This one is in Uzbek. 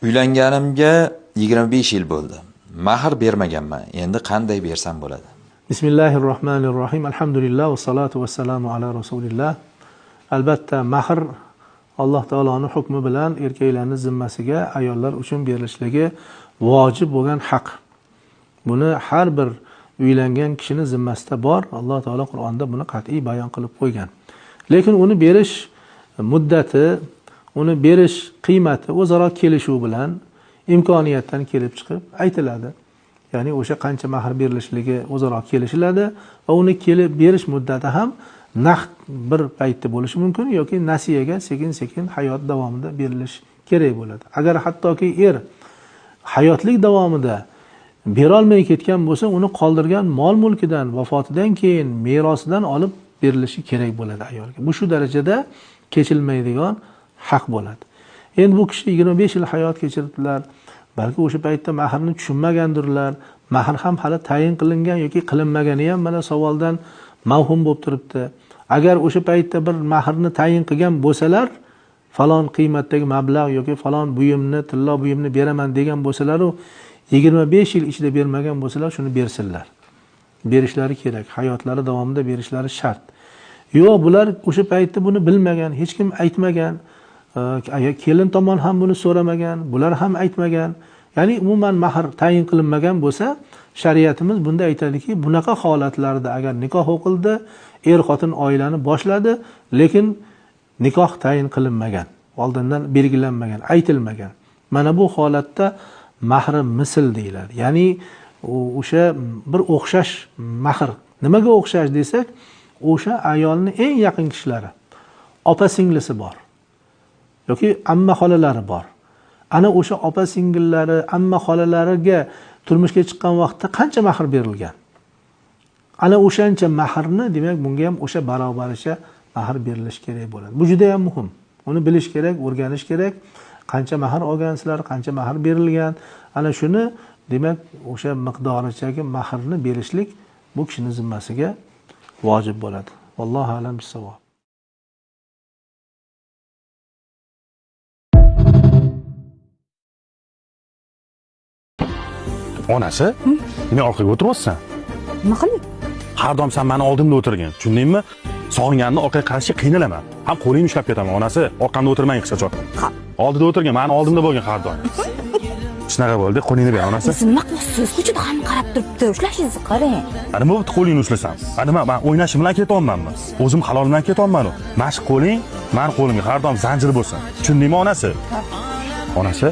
Uylanganimga 25 yil bo'ldi. Mahr bermaganman. Endi qanday bersam bo'ladi? Bismillahirrohmanirrohim. Alhamdulillah va salatu vassalamu ala rasulillah. Albatta mahr Alloh taoloning hukmi bilan erkaklarning zimmasiga ayollar uchun berilishligi vojib bo'lgan haq. Buni har bir uylangan kishining zimmasida bor. Alloh taolo Qur'onda buni qat'iy bayon qilib qo'ygan. Lekin uni berish muddati, uni berish qiymati o'zaro kelishuv bilan imkoniyatdan kelib chiqib aytiladi. Ya'ni o'sha qancha mahr berilishligi o'zaro kelishiladi va uni kelib berish muddati ham naqd bir paytda bo'lishi mumkin yoki nasiyaga sekin-sekin hayot davomida berilish kerak bo'ladi. Agar hattoki hayotlik davomida berolmay ketgan bo'lsa, uni qoldirgan mol-mulkidan, vafotidan keyin merosidan olib berilishi kerak bo'ladi ayolga. Bu shu darajada kechilmaydigan haq bo'ladi. Endi bu kishi 25 yil hayot kechirdilar. Balki o'sha paytda mahrni tushunmagandirlar. Mahr ham hali tayin qilingan yoki qilinmagani ham mana savoldan mavhum bo'lib turibdi. Agar o'sha paytda bir mahrni tayin qilgan bo'lsalar, falon qiymatdagi mablag' yoki falon buyumni, tilla buyumni beraman degan bo'lsalar, 25 yil ichida bermagan bo'lsalar, shuni bersinlar. Berishlari kerak, hayotlari davomida berishlari shart. Yo'q, bular o'sha paytda buni bilmagan, hech kim aytmagan. Kelin tomon ham buni so'ramagan, bular ham aytmagan. Ya'ni umuman mahr tayin qilinmagan bo'lsa, shariatimiz bunda aytadiki, bunaqa holatlarda agar nikoh o'qildi, xotin oilani boshladi, lekin nikoh tayin qilinmagan, oldindan belgilanmagan, aytilmagan. Mana bu holatda mahri misl deyiladi. Ya'ni o'sha bir o'xshash mahr. Nimaga o'xshash desak, o'sha ayolning eng yaqin kishilari, opa-singlisi bor yoki amma xolalari bor. Ana o'sha opa-singillari, amma xolalariga turmushga chiqqan vaqtda qancha mahr berilgan? Ana o'shancha mahrni, demak, bunga ham o'sha barobaricha mahr berilishi kerak bo'ladi. Bu juda ham muhim. Uni bilish kerak, o'rganish kerak. Qancha mahr olgansizlar, qancha mahr berilgan? Ana shuni, demak, o'sha miqdorichagi mahrni berishlik bu kishining zimmasiga vojib bo'ladi. Vallohu a'lam bis-savob. Onasi? Nima orqaga o'tiryapsan? Nima qilay? Har doim sen meni oldimda o'tirgan. Tushundingmi? Sog'inganni orqaga qarashga qiynalaman. Ham qo'lingni ushlab ketaman, onasi. Orqamda o'tirmang qisqacha. Oldida o'tirgan, meni oldimda bo'lgan har doim. Shunaqa bo'ldi, qo'lingni ber, onasi. Siz nima qilasiz? Ko'chada hamma qarab turibdi. Ushlashingizni qarang. Nima bo'ldi, qo'lingni ushlasam? Nima, men o'ynashim bilan ketyapmanmi? O'zim halol bilan ketyapman. Mashq qo'ling, meni qo'limga har doim zanjir bo'lsin. Tushundingmi, onasi? Onasi?